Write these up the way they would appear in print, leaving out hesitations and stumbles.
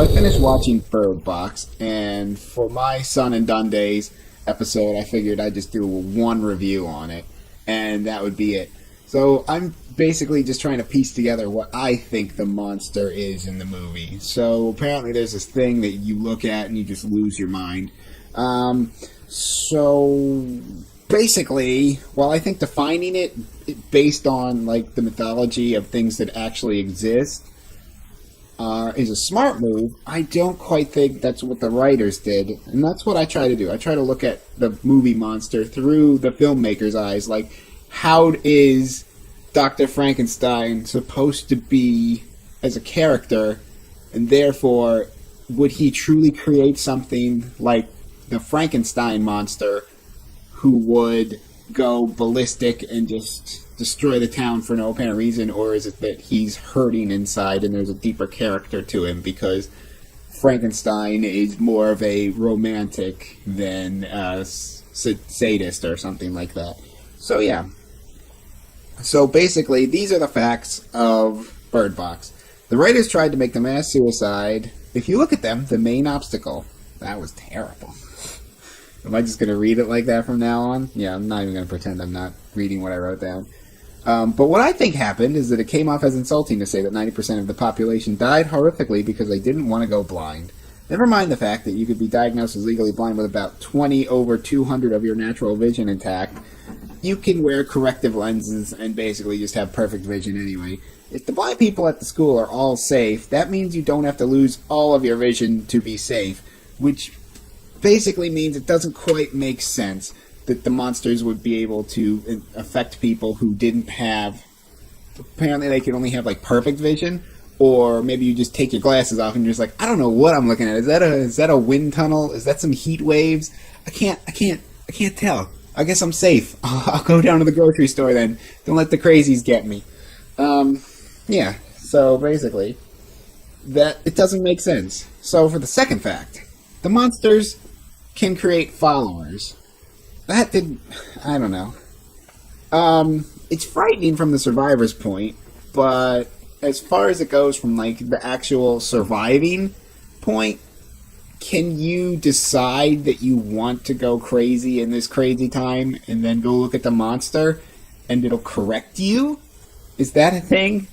finished watching Bird Box, and for my Son and Dundays episode, I figured I'd just do one review on it, and that would be it. So I'm basically just trying to piece together what I think the monster is in the movie. So apparently there's this thing that you look at and you just lose your mind. So basically, while I think defining it based on like the mythology of things that actually exist is a smart move, I don't quite think that's what the writers did, and that's what I try to do. I try to look at the movie monster through the filmmaker's eyes, like how is Dr. Frankenstein supposed to be as a character, and therefore would he truly create something like the Frankenstein monster who would go ballistic and just destroy the town for no apparent reason, or is it that he's hurting inside and there's a deeper character to him because Frankenstein is more of a romantic than a sadist or something like that? So yeah. So basically, these are the facts of Bird Box. The writers tried to make the mass suicide, if you look at them, the main obstacle. That was terrible. Am I just going to read it like that from now on? Yeah, I'm not even going to pretend I'm not reading what I wrote down. But what I think happened is that it came off as insulting to say that 90% of the population died horrifically because they didn't want to go blind. Never mind the fact that you could be diagnosed as legally blind with about 20 over 200 of your natural vision intact. You can wear corrective lenses and basically just have perfect vision anyway. If the blind people at the school are all safe, that means you don't have to lose all of your vision to be safe, which basically means it doesn't quite make sense that the monsters would be able to affect people who didn't have... Apparently they could only have like perfect vision, or maybe you just take your glasses off and you're just like, I don't know what I'm looking at. Is that a wind tunnel? Is that some heat waves? I can't tell. I guess I'm safe. I'll go down to the grocery store then. Don't let the crazies get me. Yeah, so basically, that it doesn't make sense. So for the second fact, the monsters can create followers. I don't know. It's frightening from the survivor's point, but as far as it goes from like the actual surviving point, can you decide that you want to go crazy in this crazy time and then go look at the monster and it'll correct you? Is that a thing?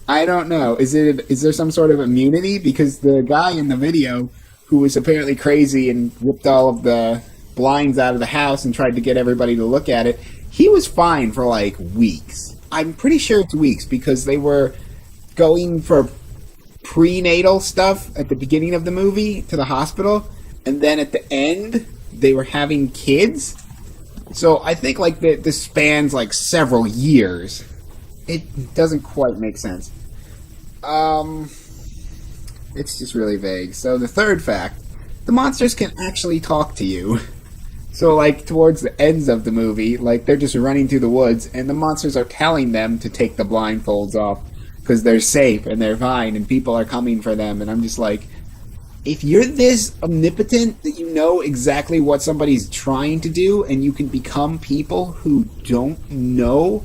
I don't know. Is there some sort of immunity? Because the guy in the video who was apparently crazy and ripped all of the blinds out of the house and tried to get everybody to look at it, he was fine for like weeks. I'm pretty sure it's weeks because they were going for prenatal stuff at the beginning of the movie to the hospital, and then at the end they were having kids. So I think like this spans like several years. It doesn't quite make sense. It's just really vague. So the third fact, the monsters can actually talk to you. So like towards the ends of the movie, like they're just running through the woods and the monsters are telling them to take the blindfolds off because they're safe and they're fine and people are coming for them. And I'm just like, if you're this omnipotent that you know exactly what somebody's trying to do and you can become people who don't know,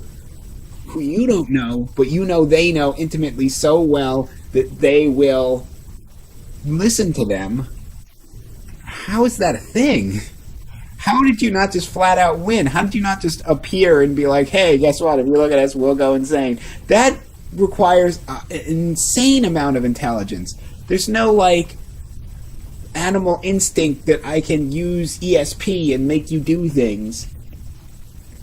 who you don't know, but you know they know intimately so well that they will listen to them, how is that a thing? How did you not just flat out win? How did you not just appear and be like, hey, guess what? If you look at us, we'll go insane. That requires an insane amount of intelligence. There's no, like, animal instinct that I can use ESP and make you do things.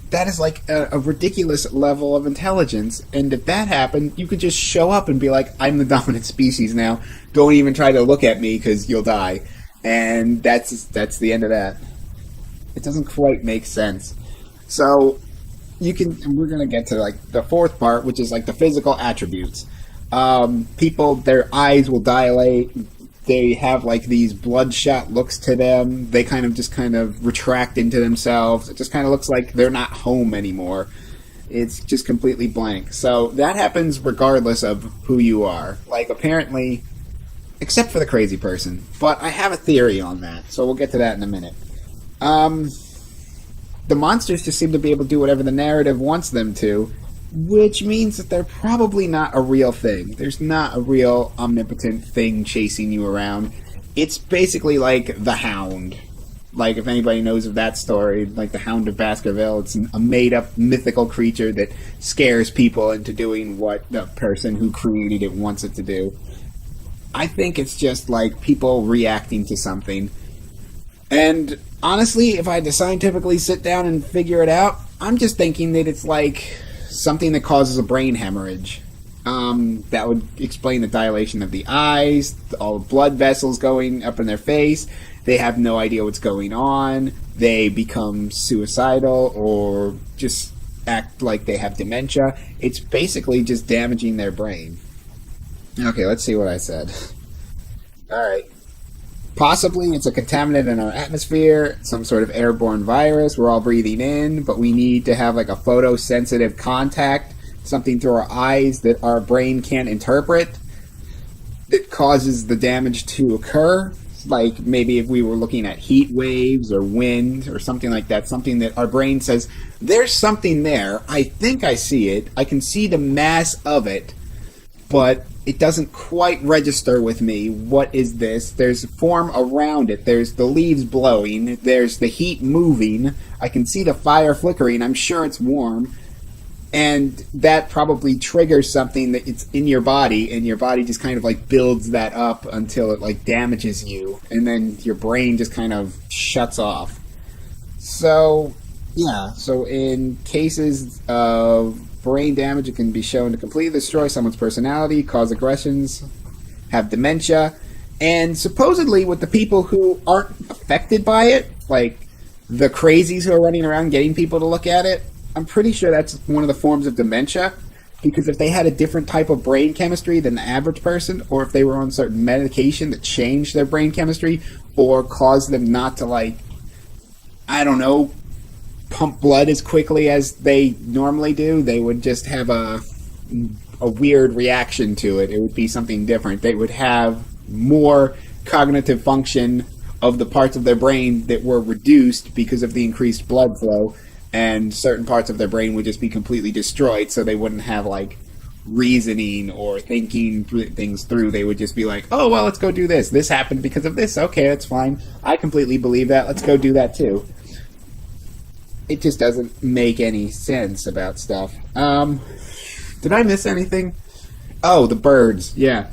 That is, like, a ridiculous level of intelligence. And if that happened, you could just show up and be like, I'm the dominant species now. Don't even try to look at me because you'll die. And that's the end of that. It doesn't quite make sense. So we're going to get to like the fourth part, which is like the physical attributes. People, their eyes will dilate. They have like these bloodshot looks to them. They kind of retract into themselves. It just kind of looks like they're not home anymore. It's just completely blank. So that happens regardless of who you are. Like apparently, except for the crazy person. But I have a theory on that, so we'll get to that in a minute. The monsters just seem to be able to do whatever the narrative wants them to, which means that they're probably not a real thing. There's not a real omnipotent thing chasing you around. It's basically like the Hound. Like, if anybody knows of that story, like the Hound of Baskerville, it's a made-up mythical creature that scares people into doing what the person who created it wants it to do. I think it's just like people reacting to something. And honestly, if I had to scientifically sit down and figure it out, I'm just thinking that it's like something that causes a brain hemorrhage. That would explain the dilation of the eyes, all the blood vessels going up in their face. They have no idea what's going on. They become suicidal or just act like they have dementia. It's basically just damaging their brain. Okay, let's see what I said. Alright. Possibly it's a contaminant in our atmosphere, some sort of airborne virus we're all breathing in, but we need to have like a photosensitive contact, something through our eyes that our brain can't interpret, that causes the damage to occur. Like maybe if we were looking at heat waves or wind or something like that, something that our brain says, there's something there, I think I see it, I can see the mass of it, but it doesn't quite register with me. What is this? There's form around it. There's the leaves blowing. There's the heat moving. I can see the fire flickering. I'm sure it's warm. And that probably triggers something that it's in your body, and your body just kind of like builds that up until it like damages you, and then your brain just kind of shuts off. So, yeah. So in cases of brain damage, it can be shown to completely destroy someone's personality, cause aggressions, have dementia, and supposedly with the people who aren't affected by it, like the crazies who are running around getting people to look at it, I'm pretty sure that's one of the forms of dementia, because if they had a different type of brain chemistry than the average person, or if they were on certain medication that changed their brain chemistry, or caused them not to, like, I don't know, pump blood as quickly as they normally do, they would just have a weird reaction to it. It would be something different. They would have more cognitive function of the parts of their brain that were reduced because of the increased blood flow, and certain parts of their brain would just be completely destroyed, so they wouldn't have like reasoning or thinking things through. They would just be like, oh well, let's go do this, this happened because of this, okay, that's fine, I completely believe that, let's go do that too. It just doesn't make any sense about stuff. Did I miss anything? Oh, the birds, yeah.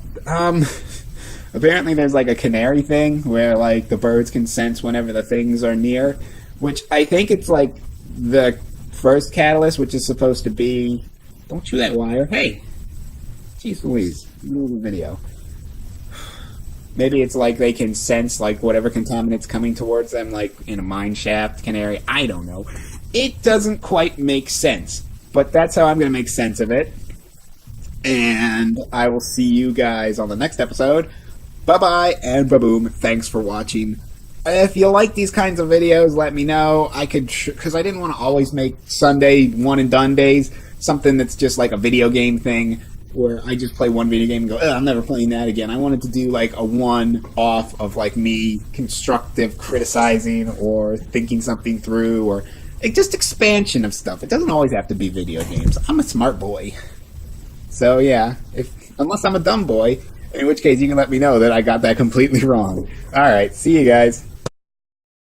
Apparently there's like a canary thing where like the birds can sense whenever the things are near, which I think it's like the first catalyst, which is supposed to be, don't chew that wire, hey, jeez Louise, move the video. Maybe it's like they can sense like whatever contaminant's coming towards them, like in a mine shaft, canary, I don't know. It doesn't quite make sense, but that's how I'm going to make sense of it. And I will see you guys on the next episode. Bye-bye and ba-boom. Thanks for watching. If you like these kinds of videos, let me know. I could, because I didn't want to always make Sunday one-and-done days something that's just like a video game thing, where I just play one video game and go, I'm never playing that again. I wanted to do like a one-off of like me constructive criticizing or thinking something through, or just expansion of stuff. It doesn't always have to be video games. I'm a smart boy. So yeah, unless I'm a dumb boy, in which case you can let me know that I got that completely wrong. Alright, see you guys.